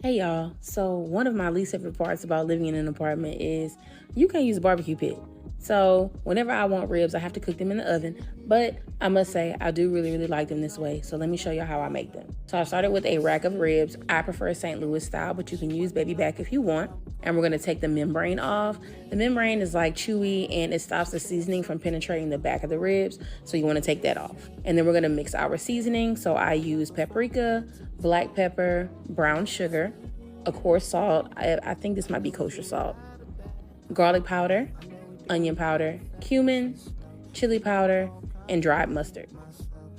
Hey y'all, so one of my least favorite parts about living in an apartment is you can't use a barbecue pit. So whenever I want ribs, I have to cook them in the oven, but I must say I do really like them this way. So let me show you how I make them. So I started with a rack of ribs. I prefer St. Louis style, but you can use baby back if you want. And we're gonna take the membrane off. The membrane is like chewy and it stops the seasoning from penetrating the back of the ribs. So you wanna take that off. And then we're gonna mix our seasoning. So I use paprika, black pepper, brown sugar, of course salt. I think this might be kosher salt, garlic powder, onion powder, cumin, chili powder, and dried mustard.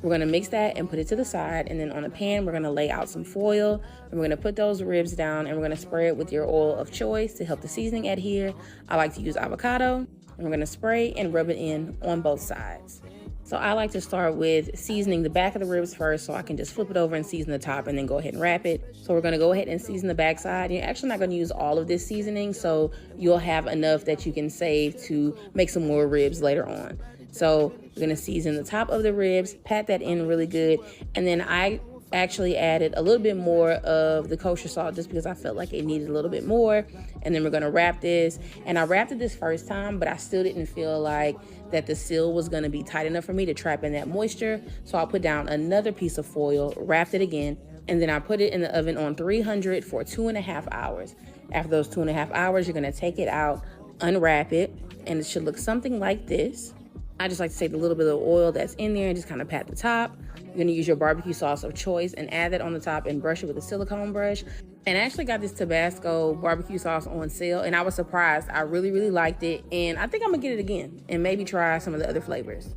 We're gonna mix that and put it to the side, and then on a pan, we're gonna lay out some foil, and we're gonna put those ribs down, and we're gonna spray it with your oil of choice to help the seasoning adhere. I like to use avocado, and we're gonna spray and rub it in on both sides. So I like to start with seasoning the back of the ribs first so I can just flip it over and season the top and then go ahead and wrap it. So we're gonna go ahead and season the back side. You're actually not gonna use all of this seasoning, so you'll have enough that you can save to make some more ribs later on. So we're gonna season the top of the ribs, pat that in really good, and then I actually added a little bit more of the kosher salt just because I felt like it needed a little bit more. And then we're gonna wrap this. And I wrapped it this first time, but I still didn't feel like that the seal was gonna be tight enough for me to trap in that moisture. So I'll put down another piece of foil, wrapped it again, and then I put it in the oven on 300 for 2.5 hours. After those 2.5 hours, you're gonna take it out, unwrap it, and it should look something like this. I just like to take a little bit of oil that's in there and just kind of pat the top. You're gonna use your barbecue sauce of choice and add that on the top and brush it with a silicone brush. And I actually got this Tabasco barbecue sauce on sale and I was surprised. I really liked it and I think I'm gonna get it again and maybe try some of the other flavors.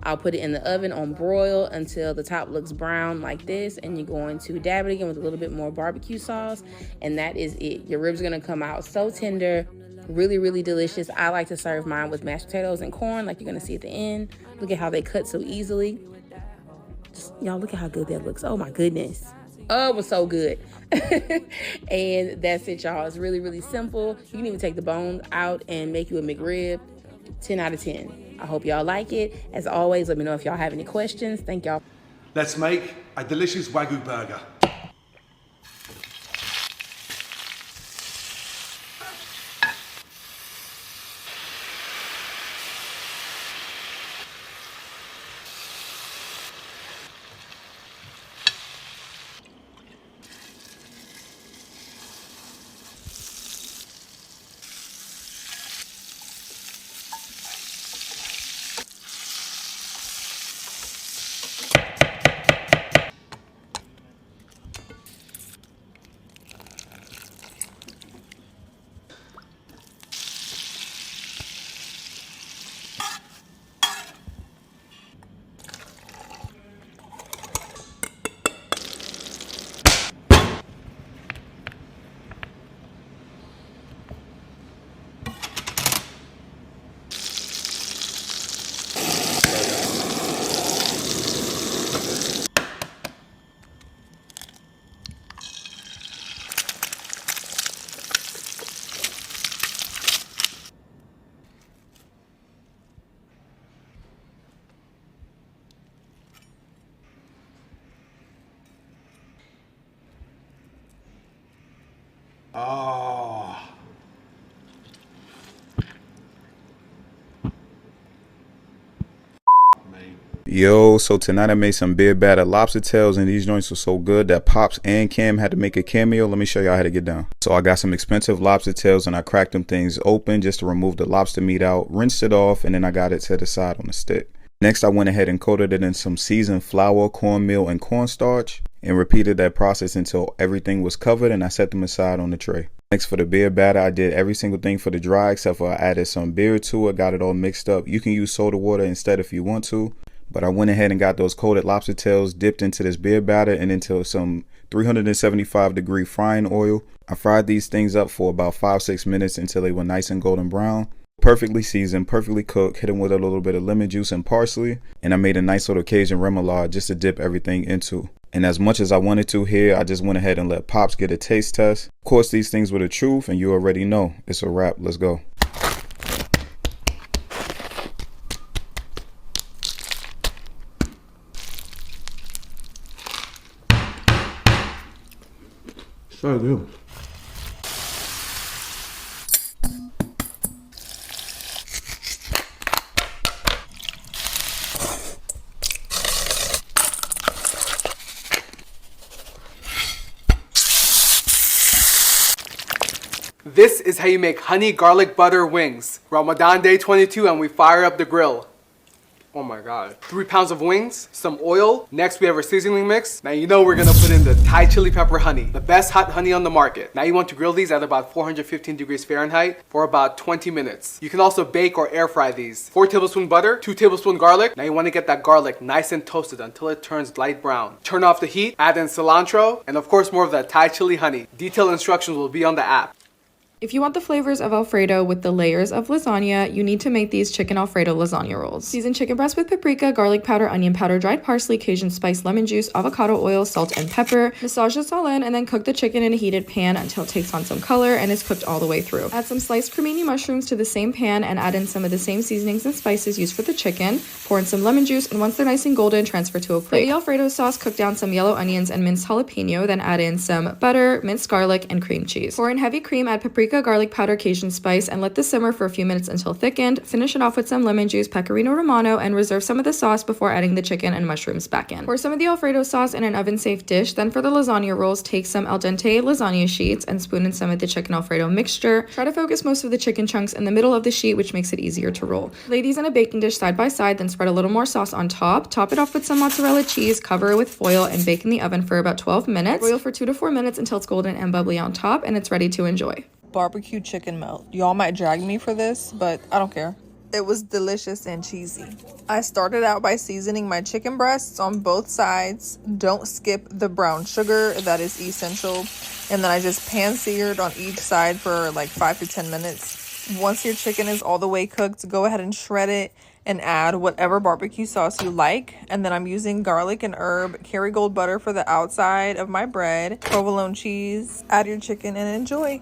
I'll put it in the oven on broil until the top looks brown like this, and you're going to dab it again with a little bit more barbecue sauce, and that is it. Your ribs are gonna come out so tender, really delicious. I like to serve mine with mashed potatoes and corn like you're gonna see at the end. Look at how they cut so easily. Y'all look at how good that looks. Oh my goodness. Oh, it was so good. And that's it, y'all. It's really simple. You can even take the bones out and make you a McRib. 10 out of 10. I hope y'all like it. As always, let me know if y'all have any questions. Thank y'all. Let's make a delicious wagyu burger. Oh. Yo, so tonight I made some beer battered lobster tails, and these joints were so good that Pops and Cam had to make a cameo. Let me show y'all how to get down. So I got some expensive lobster tails and I cracked them things open just to remove the lobster meat out, rinsed it off, and then I got it set aside on the stick. Next, I went ahead and coated it in some seasoned flour, cornmeal, and cornstarch, and repeated that process until everything was covered, and I set them aside on the tray. Next, for the beer batter, I did every single thing for the dry except for I added some beer to it, got it all mixed up. You can use soda water instead if you want to, but I went ahead and got those coated lobster tails dipped into this beer batter and into some 375-degree frying oil. I fried these things up for about 5-6 minutes until they were nice and golden brown. Perfectly seasoned, perfectly cooked, hit them with a little bit of lemon juice and parsley, and I made a nice little Cajun remoulade just to dip everything into. And as much as I wanted to here, I just went ahead and let Pops get a taste test. Of course, these things were the truth, and you already know. It's a wrap. Let's go. So good. This is how you make honey garlic butter wings. Ramadan day 22 and we fire up the grill. Oh my god. 3 pounds of wings, some oil. Next we have our seasoning mix. Now you know we're gonna put in the Thai chili pepper honey, the best hot honey on the market. Now you want to grill these at about 415 degrees Fahrenheit for about 20 minutes. You can also bake or air fry these. 4 tablespoon butter, 2 tablespoon garlic. Now you want to get that garlic nice and toasted until it turns light brown. Turn off the heat, add in cilantro, and of course more of that Thai chili honey. Detailed instructions will be on the app. If you want the flavors of Alfredo with the layers of lasagna, you need to make these chicken Alfredo lasagna rolls. Season chicken breast with paprika, garlic powder, onion powder, dried parsley, Cajun spice, lemon juice, avocado oil, salt, and pepper. Massage this all in and then cook the chicken in a heated pan until it takes on some color and is cooked all the way through. Add some sliced cremini mushrooms to the same pan and add in some of the same seasonings and spices used for the chicken. Pour in some lemon juice, and once they're nice and golden, transfer to a plate. For the Alfredo sauce, cook down some yellow onions and minced jalapeno, then add in some butter, minced garlic, and cream cheese. Pour in heavy cream, add paprika, garlic powder, Cajun spice, and let this simmer for a few minutes until thickened. Finish it off with some lemon juice, pecorino romano, and reserve some of the sauce before adding the chicken and mushrooms back in. Pour some of the Alfredo sauce in an oven-safe dish. Then for the lasagna rolls, take some al dente lasagna sheets and spoon in some of the chicken Alfredo mixture. Try to focus most of the chicken chunks in the middle of the sheet, which makes it easier to roll. Lay these in a baking dish side by side, then spread a little more sauce on top. Top it off with some mozzarella cheese, cover it with foil, and bake in the oven for about 12 minutes. Broil for 2 to 4 minutes until it's golden and bubbly on top, and it's ready to enjoy. Barbecue chicken melt. Y'all might drag me for this, but I don't care. It was delicious and cheesy. I started out by seasoning my chicken breasts on both sides. Don't skip the brown sugar, that is essential. And then I just pan-seared on each side for like 5 to 10 minutes. Once your chicken is all the way cooked, go ahead and shred it and add whatever barbecue sauce you like. And then I'm using garlic and herb, Kerrygold butter for the outside of my bread, provolone cheese. Add your chicken and enjoy.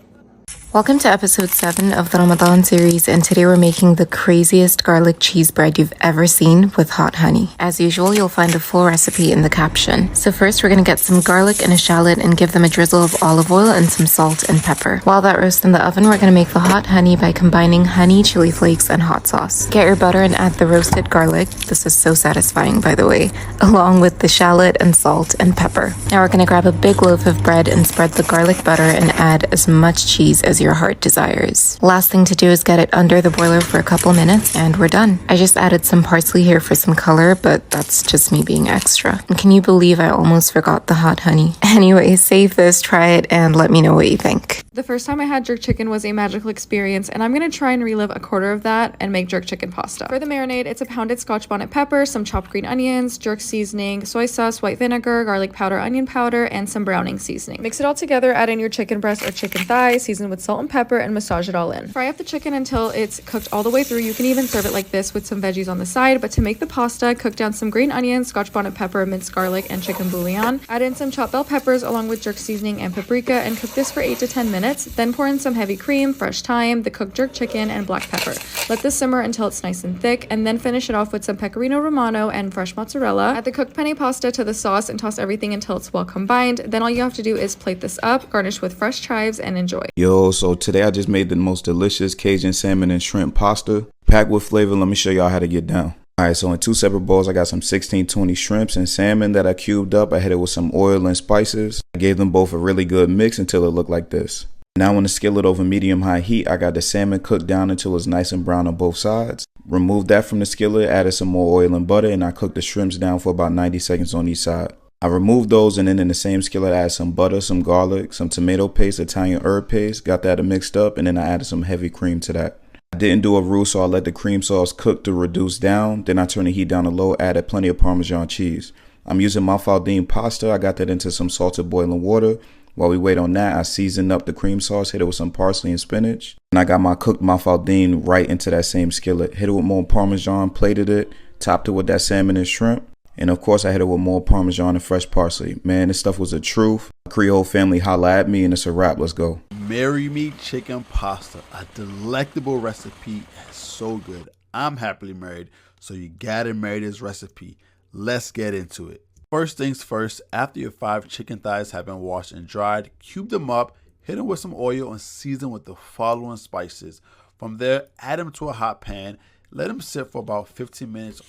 Welcome to episode 7 of the Ramadan series, and today we're making the craziest garlic cheese bread you've ever seen with hot honey. As usual, you'll find a full recipe in the caption. So first we're going to get some garlic and a shallot and give them a drizzle of olive oil and some salt and pepper. While that roasts in the oven, we're going to make the hot honey by combining honey, chili flakes, and hot sauce. Get your butter and add the roasted garlic. This is so satisfying, by the way, along with the shallot and salt and pepper. Now we're going to grab a big loaf of bread and spread the garlic butter and add as much cheese as your heart desires. Last thing to do is get it under the boiler for a couple minutes and we're done. I just added some parsley here for some color, but that's just me being extra. And can you believe I almost forgot the hot honey? Anyway, save this, try it, and let me know what you think. The first time I had jerk chicken was a magical experience, and I'm going to try and relive a quarter of that and make jerk chicken pasta. For the marinade, it's a pounded Scotch bonnet pepper, some chopped green onions, jerk seasoning, soy sauce, white vinegar, garlic powder, onion powder, and some browning seasoning. Mix it all together, add in your chicken breast or chicken thigh, season with salt and pepper, and massage it all in. Fry up the chicken until it's cooked all the way through. You can even serve it like this with some veggies on the side, but to make the pasta, cook down some green onions, Scotch bonnet pepper, minced garlic, and chicken bouillon. Add in some chopped bell peppers along with jerk seasoning and paprika and cook this for 8 to 10 minutes. Then pour in some heavy cream, fresh thyme, the cooked jerk chicken, and black pepper. Let this simmer until it's nice and thick, and then finish it off with some pecorino romano and fresh mozzarella. Add the cooked penne pasta to the sauce and toss everything until it's well combined. Then all you have to do is plate this up, garnish with fresh chives, and enjoy. Yo, so today I just made the most delicious Cajun salmon and shrimp pasta. Packed with flavor, let me show y'all how to get down. Alright, so in 2 separate bowls, I got some 1620 shrimps and salmon that I cubed up. I hit it with some oil and spices. I gave them both a really good mix until it looked like this. Now on the skillet over medium-high heat, I got the salmon cooked down until it's nice and brown on both sides. Removed that from the skillet, added some more oil and butter, and I cooked the shrimps down for about 90 seconds on each side. I removed those, and then in the same skillet, I added some butter, some garlic, some tomato paste, Italian herb paste, got that mixed up, and then I added some heavy cream to that. I didn't do a roux, so I let the cream sauce cook to reduce down. Then I turned the heat down to low, added plenty of Parmesan cheese. I'm using mouthwatering pasta. I got that into some salted boiling water. While we wait on that, I seasoned up the cream sauce, hit it with some parsley and spinach. And I got my cooked mouthwatering right into that same skillet. Hit it with more Parmesan, plated it, topped it with that salmon and shrimp. And of course, I hit it with more Parmesan and fresh parsley. Man, this stuff was a truth. Creole family holla at me, and it's a wrap. Let's go. Marry me chicken pasta, a delectable recipe. So good. I'm happily married, so you gotta marry this recipe. Let's get into it. First things first, after your 5 chicken thighs have been washed and dried, cube them up, hit them with some oil, and season with the following spices. From there, add them to a hot pan, let them sit for about 15 minutes,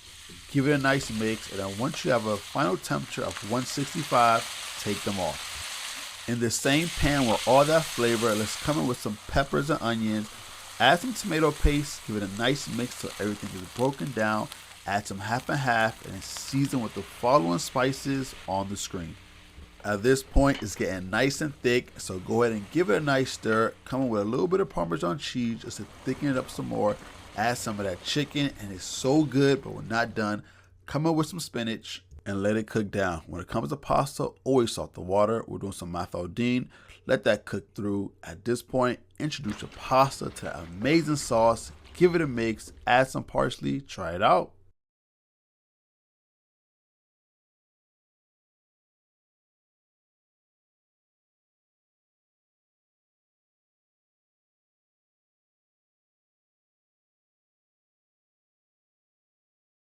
give it a nice mix, and then once you have a final temperature of 165, take them off. In the same pan with all that flavor, let's come in with some peppers and onions, add some tomato paste, give it a nice mix so everything is broken down, add some half and half, and then season with the following spices on the screen. At this point, it's getting nice and thick, so go ahead and give it a nice stir. Come in with a little bit of Parmesan cheese just to thicken it up some more. Add some of that chicken, and it's so good, but we're not done. Come in with some spinach and let it cook down. When it comes to pasta, always salt the water. We're doing some mouthwatering. Let that cook through. At this point, introduce your pasta to that amazing sauce. Give it a mix. Add some parsley. Try it out.